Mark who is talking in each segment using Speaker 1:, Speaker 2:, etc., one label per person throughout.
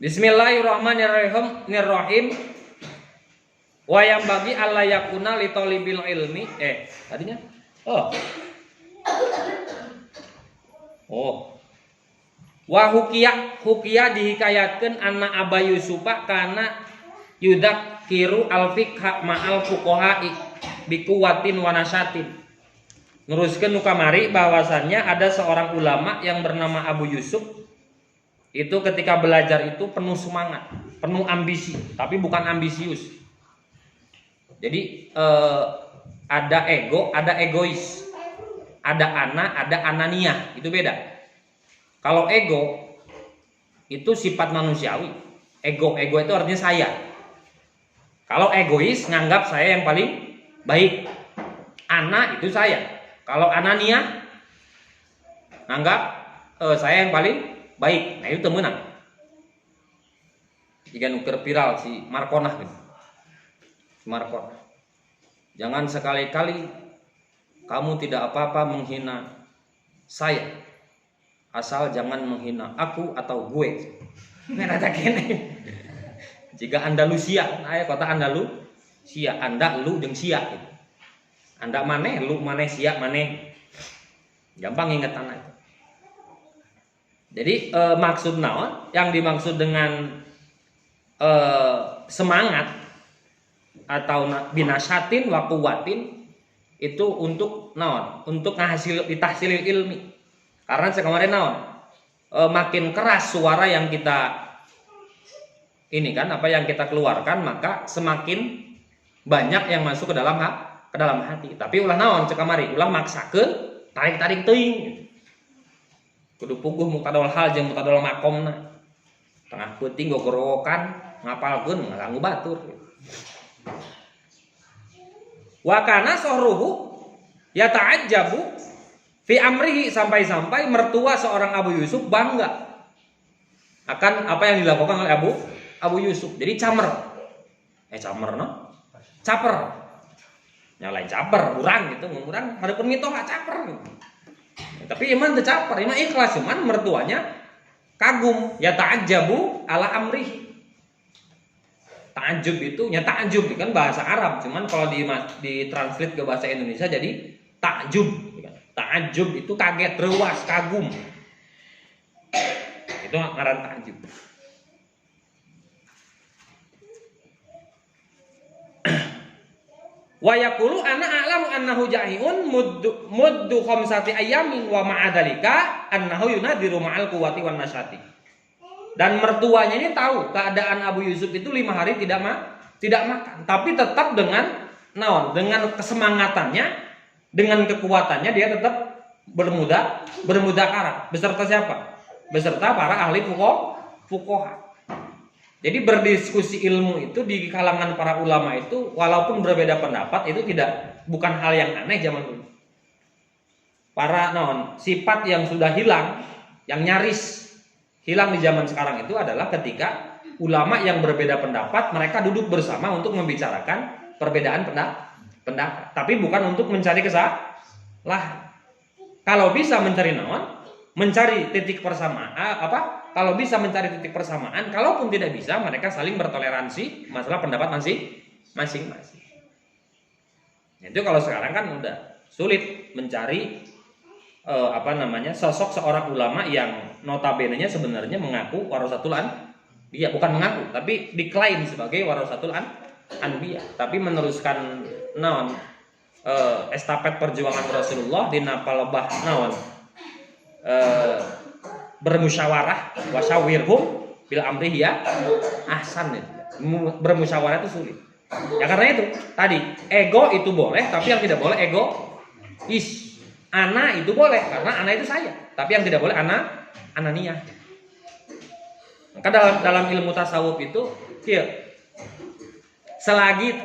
Speaker 1: Bismillahirrahmanirrahim. Wa yang bagi alla yakuna li talibil ilmi. Tadinya. Wa hukiya dihikayatkeun anna Aba Yusufa kana yudak kiru al-fiqha ma'al fuqaha'i bikuwatin wa nasyatin. Nuruskeun nu kamari bahwasannya ada seorang ulama yang bernama Abu Yusuf. Itu ketika belajar itu penuh semangat, penuh ambisi, tapi bukan ambisius. Jadi ada ego, ada egois, ada ana, ada anania, itu beda. Kalau ego itu sifat manusiawi. Ego itu artinya saya. Kalau egois nganggap saya yang paling baik. Ana itu saya. Kalau anania nganggap saya yang paling baik. Nah itu temenang. Jika nuker viral si Markonah gitu. Markonah. Jangan sekali-kali kamu tidak apa-apa menghina saya. Asal jangan menghina aku atau gue. Merata kene. Jika Andalusia, aya kota Andalusia, Anda lu jeung sia gitu. Anda maneh, lu maneh, sia maneh. Gampang ingetan aja. Jadi maksud naon? Yang dimaksud dengan semangat atau binasyatin wa quwwatin itu untuk naon? Untuk ngahasil ditahsilil ilmi. Karena kemarin naon? Makin keras suara yang kita ini kan apa yang kita keluarkan, maka semakin banyak yang masuk ke dalam hati. Tapi ulah naon cek kamari, ulah maksakeun tarik-tarik teuing. Kudu puguh mutadol hal jeung mutadol makomna. Tengah peuting gogorokan ngapalkeun ngaganggu batur. Wa kana sahruhu yata'ajjabu fi amrihi, sampai-sampai mertua seorang Abu Yusuf bangga akan apa yang dilakukan oleh Abu Yusuf. Jadi caper nyalain caper urang gitu, urang hareupeun mitoha caper gitu. Tapi iman teu caper, iman ikhlas, cuman mertuanya kagum, ya ta'ajjabu ala amrihi. Ta'ajjub itu nya ta'ajjub kan bahasa Arab, cuman kalau di translate ke bahasa Indonesia jadi ta'jub. Ta'ajjub itu kaget, reuas, kagum. Itu ngaran ta'ajjub. Wa yaqulu ana a'lamu annahu ja'iun muddu khamsati ayamin wa ma'adzalika annahu yunadiru ma'al quwwati wan nasyati. Dan mertuanya ini tahu keadaan Abu Yusuf itu 5 hari tidak makan, tapi tetap dengan naon? Dengan kesemangatannya, dengan kekuatannya dia tetap bermuda karat. Beserta siapa? Beserta para ahli fuqaha. Jadi berdiskusi ilmu itu di kalangan para ulama itu walaupun berbeda pendapat itu bukan hal yang aneh zaman dulu. Para sifat yang sudah hilang, yang nyaris hilang di zaman sekarang itu adalah ketika ulama yang berbeda pendapat mereka duduk bersama untuk membicarakan perbedaan pendapat, tapi bukan untuk mencari kesalahan. Kalau bisa mencari mencari titik persamaan, kalau bisa mencari titik persamaan, kalaupun tidak bisa, mereka saling bertoleransi masalah pendapat masing-masing. Itu kalau sekarang kan udah sulit mencari sosok seorang ulama yang notabene-nya sebenarnya mengaku warasatul anbiya, bukan mengaku, tapi diklaim sebagai warasatul anbiya, tapi meneruskan estafet perjuangan Rasulullah di napalebah bermusyawarah wasyawirhum bil amri ya ahsan. Bermusyawarah itu sulit. Ya karena itu tadi ego itu boleh, tapi yang tidak boleh egois. Ana itu boleh karena ana itu saya, tapi yang tidak boleh anania. Maka dalam ilmu tasawuf itu selagi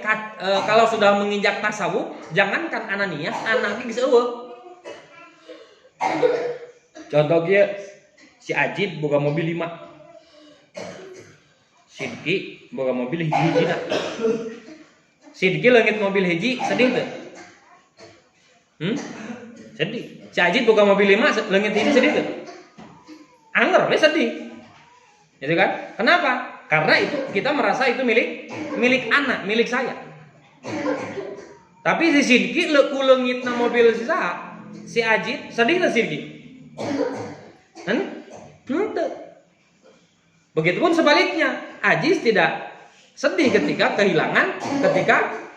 Speaker 1: kalau sudah menginjak tasawuf, jangankan anania, anaknya geus eueuh. Contoh kieu, si Ajid boga mobil 5. Sidki boga mobil hiji-hijina. Sidki leungit mobil hiji sedih teu? Sedih. Si Ajid boga mobil 5 leungit hiji sedih teu? Anger we sedih. Gitu kan? Kenapa? Karena itu kita merasa itu milik anak, milik saya. Tapi si Sidki leungitna mobil si Ajit sedih lah Sidki. Begitupun sebaliknya, Ajis tidak sedih ketika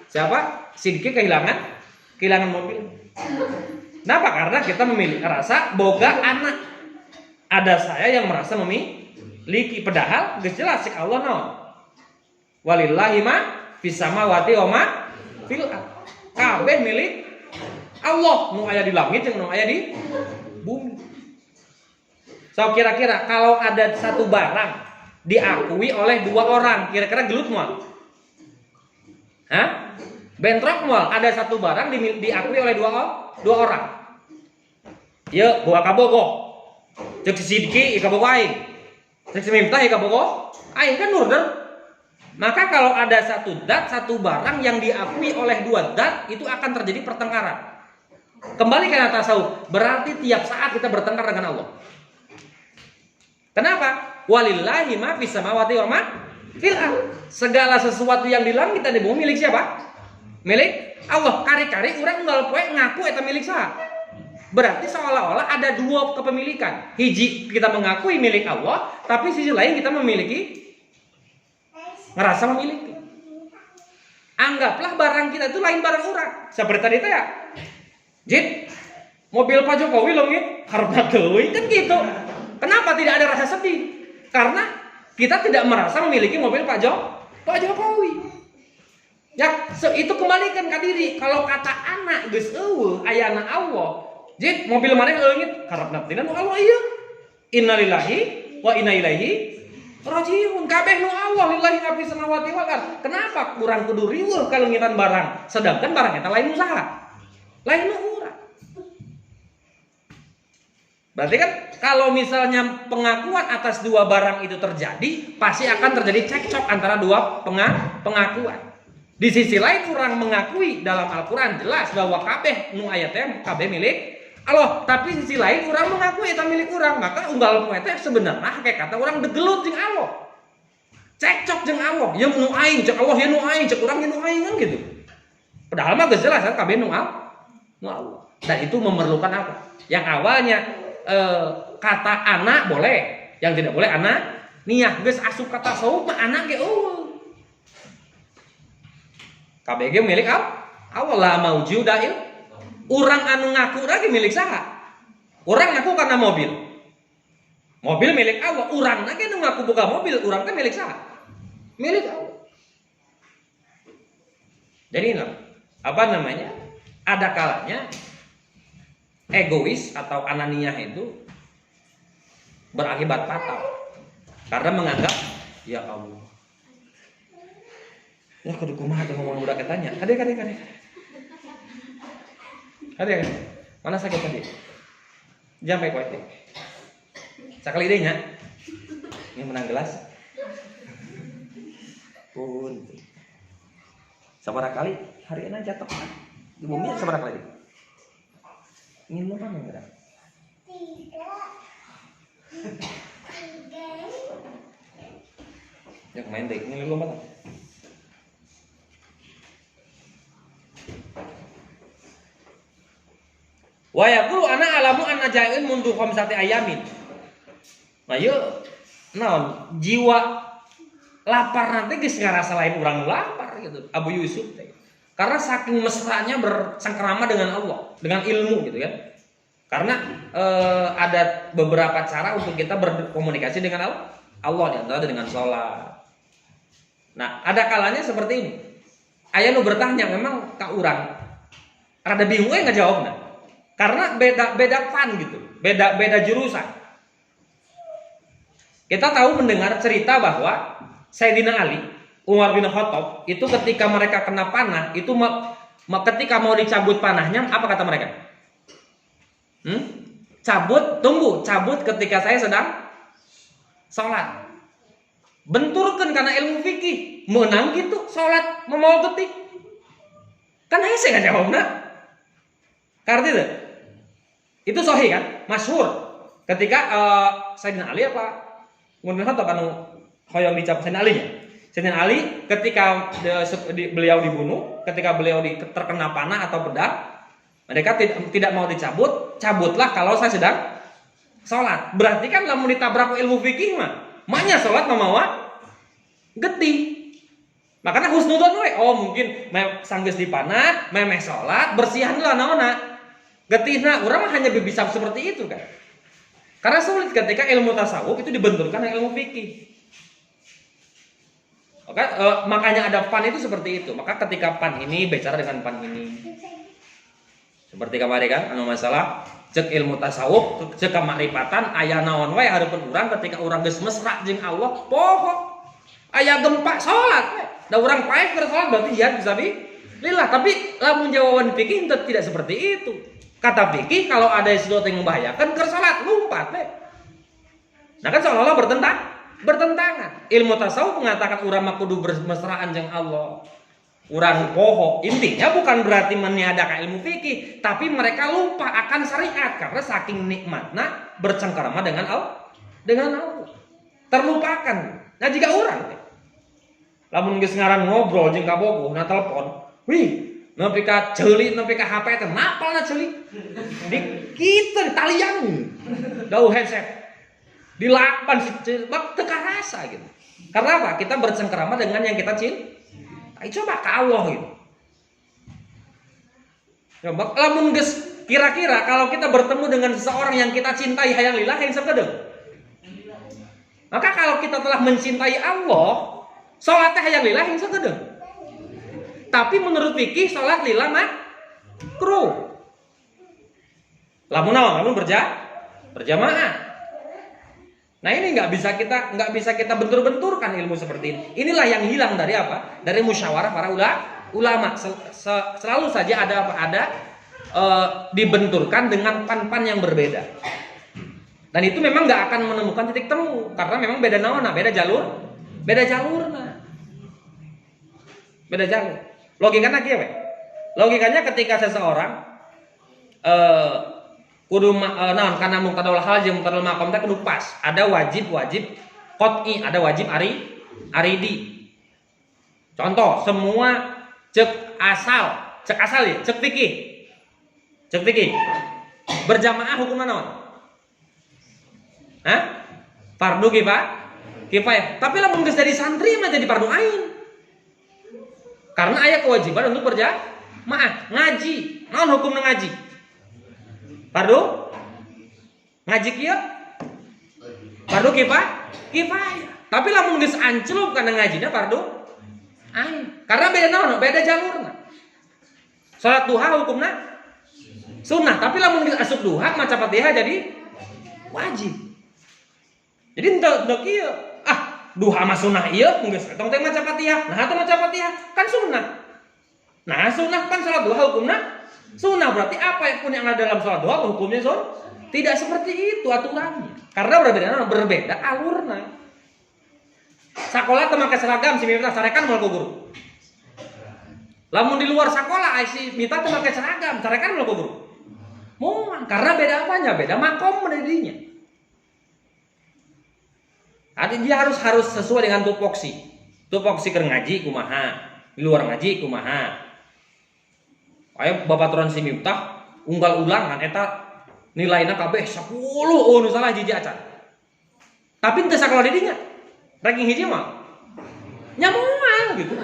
Speaker 1: siapa? Sidki kehilangan mobil. Kenapa? Karena kita merasa boga anak. Ada saya yang merasa memiliki, padahal geus jelas cek Allah naon. Walillahi ma fis samawati wa ma fil ardh. Kabeh milik Allah, nu aya di langit jeung nu aya di bumi. So kira-kira kalau ada satu barang diakui oleh dua orang, kira-kira gelut moal? Hah? Bentrok moal? Ada satu barang diakui oleh dua orang. Ye, gua kabogoh. Cek si Sidki kabogoh aing. Cek si Miftah kabogoh aing kan order. Maka kalau ada satu barang yang diakui oleh dua zat, itu akan terjadi pertengkaran. Kembali ke tasawuf, berarti tiap saat kita bertengkar dengan Allah. Kenapa? Walillahi ma fis samawati wa ma fil ardh. Segala sesuatu yang di langit dan di bumi milik siapa? Milik Allah. Kari-kari urang unggal poe ngaku eta milik saha. Berarti seolah-olah ada dua kepemilikan. Hiji kita mengakui milik Allah, tapi sisi lain kita ngerasa memiliki. Anggaplah barang kita itu lain barang orang. Seperti tadi ya. Jit, mobil Pak Jokowi leungit hareup teuing kan gitu. Kenapa tidak ada rasa sedih? Karena kita tidak merasa memiliki mobil Pak Jokowi. Ya, itu kembalikan ke diri. Kalau kata anak geus eueuh aya anak Allah. Jit, mobil maneh leungit hareup tina nu Allah ieu. Innalillahi wa inna ilaihi rajiun. Kabeh nu Allah, lillahi ma fis samawati wal ardh. Kenapa kurang kudu riweuh kalungitan barang, sedangkan barang eta lain usaha, lain nu urang. Berarti kan kalau misalnya pengakuan atas dua barang itu terjadi, pasti akan terjadi cekcok antara dua pengakuan. Di sisi lain orang mengakui dalam Al-Qur'an jelas bahwa kabeh nu aya teh kabeh milik Allah, tapi sisi lain orang mengakui itu milik orang, maka unggal poe teh sebenarnya kayak kata orang degelut jeung Allah. Cekcok jeung Allah, ya nu aing cek Allah ya nu aing, cek urang ya nu aing kan gitu. Padahal mah geus jelas kan kabeh nu Allah. Dan itu memerlukan apa? Yang awalnya kata anak boleh, yang tidak boleh anak niyah geus asup kata tasawuf mah anak ge eueuh. Kabeh ge milik Allah la maujudail. Orang anu ngaku lagi milik saha? Orang ngaku karena mobil. Mobil milik Allah. Orang lagi anu ngaku buka mobil, orang kan milik saha? Milik Allah. Jadi apa namanya? Ada kalanya egois atau ananiah itu berakibat fatal. Karena menganggap ya Allah. Ya kudu kumaha teh ngomong budak tanya. Kade. Ada mana sakit tadi? Jampai kuat. Sakali deui nya. Ini menang gelas. Pun. Sabaraha kali hari ini jatuh. Di bumi sabaraha kali? Ingin lompat enggak? Ya main deh, ingin lompat. Wa yaqulu ana alamu anna ja'in mundu khamsati ayamin. Nah yeuh naon jiwa lapar nanti geus ngarasa lain urang lapar gitu. Abu Yusuf teh. Karena saking mesranya bersangkrama dengan Allah, dengan ilmu gitu kan. Karena ada beberapa cara untuk kita berkomunikasi dengan Allah di antara dengan sholat. Nah, ada kalanya seperti ini. Aya nu bertanya memang ka urang rada bingung we ngajawabna. Karena beda fan gitu, beda jurusan. Kita tahu mendengar cerita bahwa Sayyidina Ali, Umar bin Khattab itu ketika mereka kena panah, itu ketika mau dicabut panahnya, apa kata mereka? Cabut ketika saya sedang sholat. Benturkan karena ilmu fikih, menang gitu sholat mau ketik. Kan hese nggak jawabnya. Karena itu sahih kan, masyhur. Ketika Sayyidina Ali apa Mun atau kan hoyong dicap Sayyidina Ali nya. Sayyidina Ali ketika beliau dibunuh, ketika beliau terkena panah atau pedang, mereka tidak mau dicabut, cabutlah kalau saya sedang sholat. Berarti kan lamun ditabrak ilmu fikih mah, maknya sholat memawa getih. Makanya husnudon we, oh mungkin sanggeus dipanah, memeh sholat, bersihanlah naonna. Getihna urang mah hanya bisa seperti itu kan. Karena sulit ketika ilmu tasawuf itu dibenturkan dengan ilmu fikih. Makanya ada pan itu seperti itu. Maka ketika pan ini bicara dengan pan ini. Seperti kemarin kan anu masalah cek ilmu tasawuf, cek kemarifatan aya naon wae hareupeun urang ketika urang geus mesra jeung Allah, poho. Aya gempa salat we. Da urang paeh keur salat berarti jihad bisa lillah, tapi lamun jawaban fikih tidak seperti itu. Kata fikih kalau ada sesuatu yang membahayakan keur salat lumpat we. Nah kan seolah-olah bertentangan. Ilmu tasawuf mengatakan urang mah kudu bermesraan jeung Allah. Urang poho. Intinya bukan berarti meniadakan ilmu fikih, tapi mereka lupa akan syariat karena saking nikmatna bercengkerama dengan Allah. Terlupakan. Nah jika urang lamun geus ngaran ngobrol jeung kabogoh na telepon, wih, nepi ka ceuli, nepi ka HP teh napalna ceuli. Di kitu talian. Dau headset. Dilakban bak teu karasa gitu. Karena apa? Kita bercengkerama dengan yang kita cintai. Coba ka Allah gitu. Coba lamun geus kira-kira kalau kita bertemu dengan seseorang yang kita cintai hayang lillah hayang sakedeung. Maka kalau kita telah mencintai Allah, salat teh hayang lillah hayang sakedeung. Tapi menurut fikih salat lillah makruh. Lamun berjamaah. Nah ini nggak bisa kita bentur-benturkan ilmu seperti ini. Inilah yang hilang dari apa? Dari musyawarah para ulama. Selalu saja ada dibenturkan dengan pan-pan yang berbeda. Dan itu memang nggak akan menemukan titik temu karena memang beda nawana, beda jalur. Logikanya kieu we. Logikanya ketika seseorang kudu naon kana muqtadal hal jeung muqtadal maqam teh kudu pas. Ada wajib qot'i, ada wajib aridi. Contoh, semua cek asal ya, cek fikih. Berjamaah hukumna naon? Hah? Fardu kifayah. Tapi lamun geus jadi santri mah jadi fardu ain. Karena aya kewajiban untuk berjamaah, ngaji. Naon hukumna ngaji? Fardu ngaji kieu fardu kifayah. Tapi lamun geus anclup kana ngajina fardu ain. Karena beda naon? Beda jalurna. Salat duha hukumna sunnah, tapi lamun geus asup duha maca Fatihah jadi wajib. Jadi henteu kieu. Duha mah sunnah ieu geus tong teh maca Fatihah. Nah, teu maca Fatihah kan sunnah. Nah, sunnah kan salat duha hukumna sunnah, berarti apa pun yang ada dalam sholat duha hukumnya tidak seperti itu aturannya. Karena berbeda alurnya. Sakola teu make seragam si mita sarekan moal ku guru. Lamun di luar sakola si mita teu make seragam, sarekan moal ku guru. Moal, karena beda apanya? Beda makom dirinya. Artinya dia harus sesuai dengan tupoksi. Tupoksi keur ngaji kumaha, di luar ngaji kumaha. Ayo babaturan si Miftah unggal ulangan eta nilainya kabeh 10 nu salah hiji acan. Tapi teu sakola di dinya. Ranking hiji mah nya moal gitu.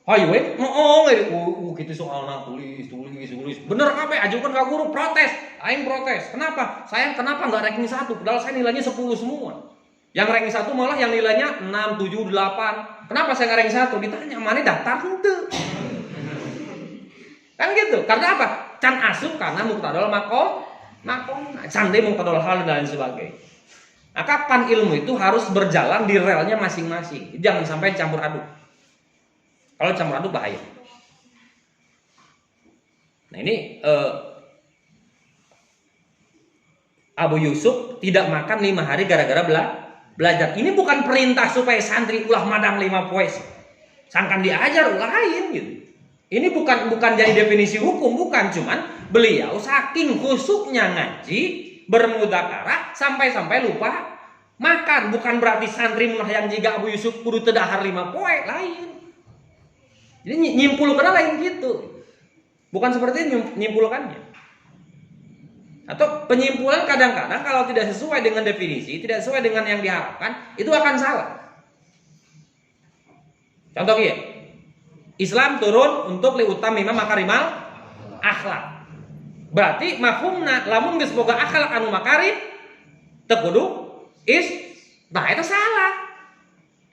Speaker 1: Hayu we moong kitu soalna tulis. Bener kabeh ajukan ka guru protes. Aing protes. Kenapa? Kenapa enggak ranking 1? Padahal saya nilainya 10 semua. Yang ranking 1 malah yang nilainya 6, 7, 8. Kenapa saya enggak ranking 1? Ditanya, "Mane daftar henteu?" Kan gitu. Karena apa? Can asup karena muqtadal makom, can deui muqtadal hal dan lain sebagainya. Nah, kapan ilmu itu harus berjalan di relnya masing-masing. Jangan sampai campur aduk. Kalau campur aduk bahaya. Nah, ini Abu Yusuf tidak makan 5 hari gara-gara belajar. Ini bukan perintah supaya santri ulah madang 5 poe. Sangkan diajar lain gitu. Ini bukan jadi definisi hukum, bukan, cuman beliau saking khusuknya ngaji, bermudzakarah sampai lupa Makan bukan berarti santri yang jiga Abu Yusuf kudu teu dahar 5 poe, lain. Jadi nyimpulkeun lain gitu. Bukan seperti itu nyimpulkannya. Atau penyimpulan kadang-kadang kalau tidak sesuai dengan definisi, tidak sesuai dengan yang diharapkan, itu akan salah. Contoh ya, Islam turun untuk liutamima makarimal akhlak. Berarti mafhumna lamun geus boga akhlak anu makarim teu kudu nah itu salah.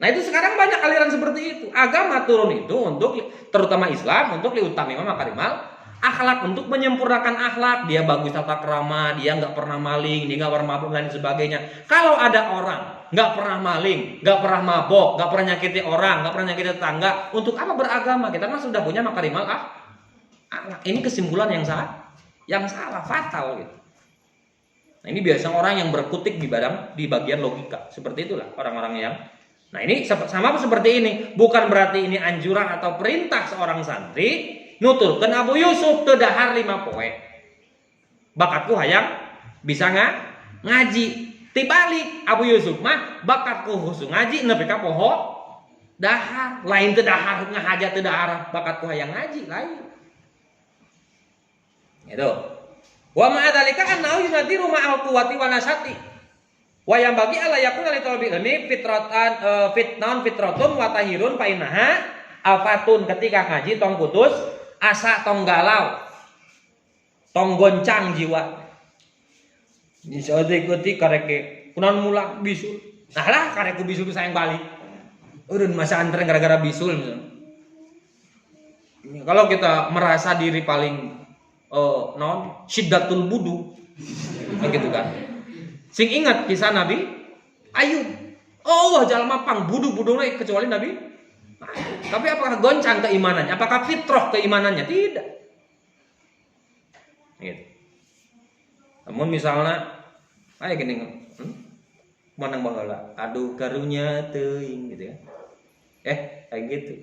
Speaker 1: Nah itu sekarang banyak aliran seperti itu. Agama turun itu untuk terutama Islam untuk liutamima makarimal akhlak, untuk menyempurnakan akhlak. Dia bagus tata krama, dia nggak pernah maling, dia nggak pernah mabuk dan sebagainya. Kalau ada orang nggak pernah maling, nggak pernah mabok, nggak pernah nyakiti orang, nggak pernah nyakiti tetangga, untuk apa beragama? Kita kan sudah punya makarimal akhlak. Ini kesimpulan yang salah, fatal gitu. Nah ini biasa orang yang berkutik di bagian logika. Seperti itulah orang-orang yang. Nah ini sama seperti ini. Bukan berarti ini anjuran atau perintah seorang santri nuturkeun Abu Yusuf teu dahar 5 poe. Bakatku hayang bisa ngaji. Tibalik Abu Yusuf mah bakatku khusus ngaji nepi ka poho dahar. Lain teu dahar ngahaja teu dahar bakatku hayang ngaji, lain. Gitu. Wa ma'adzalika annahu yunadiru ma'al quwwati wa nasati. Wa yang bagi ala yakuna li talabil ilmi fitratun wa tahirun fa innaha afatun. Ketika ngaji tong putus asa, tong galau, tong goncang jiwa. Insya Allah ikuti kareke kunaon mulang bisul. Nah lah kareku bisul sayang balik. Urun masa antren gara-gara bisul misalnya. Kalau kita merasa diri paling syiddatul budu begitu kan. Sing ingat kisah Nabi Ayub. Oh jalma pang budu-buduna kecuali Nabi. Tapi apakah goncang keimanannya? Apakah fitrah keimanannya? Tidak. Gitu. Namun misalnya kayak gini, manang baheula, aduh karunya teuing gitu ya. Kayak gitu.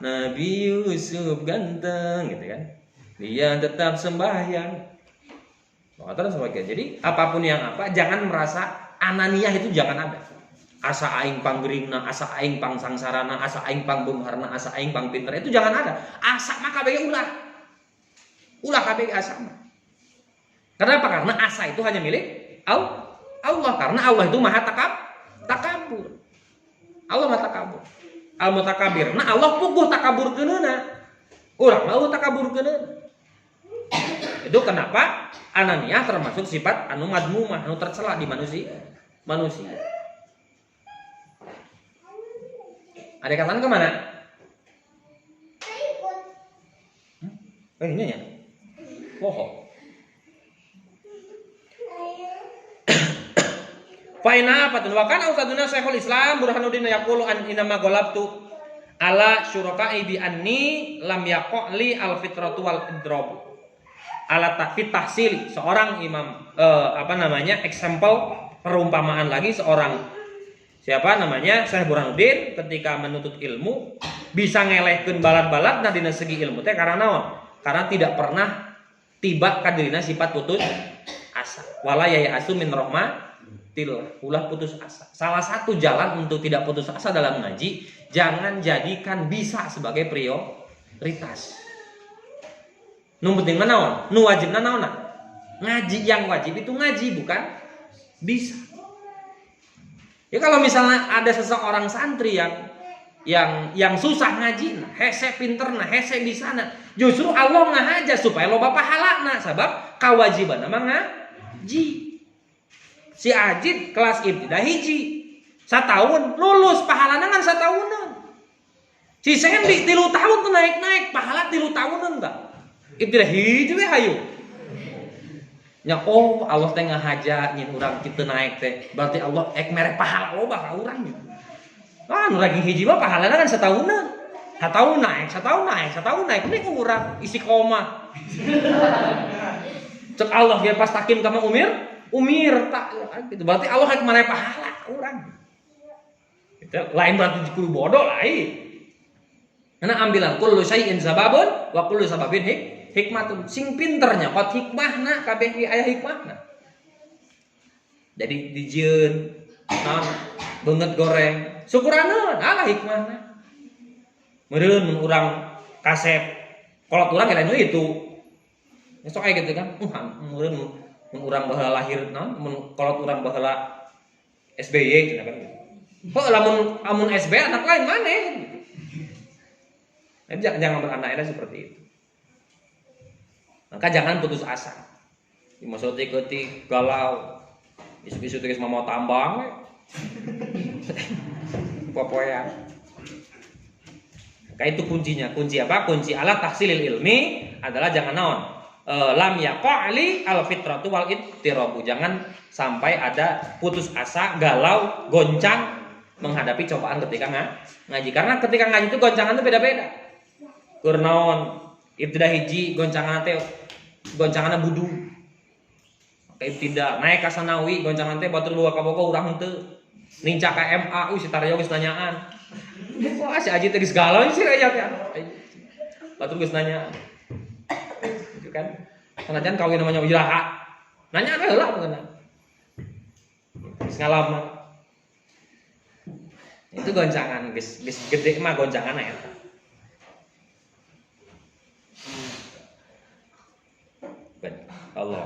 Speaker 1: Nabi Yusuf ganteng gitu kan. Dia tetap sembahyang. Terus sebagai. Jadi apapun yang jangan merasa ananiah, itu jangan ada. Asa aing panggeringna, asa aing pang sangsarana, asa aing pang beungharna, asa aing pang pinter, itu jangan ada. Asa mah kabeh ulah. Ulah kabeh asa mah. Kenapa? Karena asa itu hanya milik Allah. Karena Allah itu maha takabur. Allah maha takabur. Al-mutakabir. Nah Allah puguh takabur keunana. Urang mah takabur keunana. Itu kenapa ananiah termasuk sifat anu madmumah, anu tercela di manusia. Ada kataan kemana? Ini ya. Poho. Faina patun wa kana ustaduna Syekhul Islam Burhanuddin yaqulu an inama golabtu ala syuraka'i bi anni lam yaqli al fitratu wal idrab. Ala tafit tahsil, seorang imam example perumpamaan lagi seorang Syekh Burhanuddin ketika menuntut ilmu bisa ngelehkeun balad-balad dina segi ilmu teh karena naon? Karena tidak pernah tiba ka dirina sifat putus asa. Wala ya asu min rahmatillah, ulah putus asa. Salah satu jalan untuk tidak putus asa dalam ngaji, jangan jadikan bisa sebagai prioritas. Nu penting mah naon? Nu wajibna naonna? Ngaji. Yang wajib itu ngaji, bukan bisa. Ya kalau misalnya ada seseorang santri yang susah ngaji, hese pinterna, hese bisana, justru Allah ngahaja supaya loba pahalana, sabab kawajibanna mah ngaji. Si Ajid kelas ibtidah hiji, satahun lulus pahalana kan satahunan. Si Sendi 3 tahun tuh naik pahala 3 tahunan enggak. Ibtidah hiji we hayu. Nya Allah teh ngahaja nyin urang kitu naik teh. Berarti Allah mere pahala loba ka urang gitu. Nu lagi hiji mah pahalana kan satahunan. Satahun naik ini urang isi koma. Cek Allah ge pas takim ka umir tak gitu. Berarti Allah rek mere pahala urang. Itu lain berarti kudu bodoh lain. Karena ambilan kullu syai'in sababun wa kullu sababin hikmatun. Sing pinternya kot hikmahna kabeh aya hikmahna. Jadi dijieun Nah, banget goreng. Syukuraneun, alah hikmahna. Meureun mun urang kasep, kolot urang kira itu. Sok aya gitu kan. Meureun mun urang baheula lahir naon, mun kolot urang baheula SBY cenah kan. Heuh lamun SBY anak lain maneh. Jangan berandai-andai seperti itu. Maka jangan putus asa. Dimaksud ketik galau. Isu-isu geus mau tambang we. Popoyan. Maka itu kuncinya. Kunci apa? Kunci alat tahsilil ilmi adalah jangan naon. Lam yaqali al fitratu wal ittirabu. Jangan sampai ada putus asa, galau, goncang menghadapi cobaan ketika ngaji. Karena ketika ngaji itu goncangan itu beda-beda. Keur naon? Ibtidah hiji goncangan teh goncanganna budu. Kayak tidak naik ka sanawi goncangan teh batur dua kabogo urang henteu. Ninca ka MA si Taryo geus nanyaan. Wah si Aji teh geus galau sih aya teh. Batur geus nanyaan. Gitu kan. Sanajan kawin namanya ujraha. Nanya heula beuna. Geus ngalaman. Itu goncangan geus gede mah goncangan eta. Allah.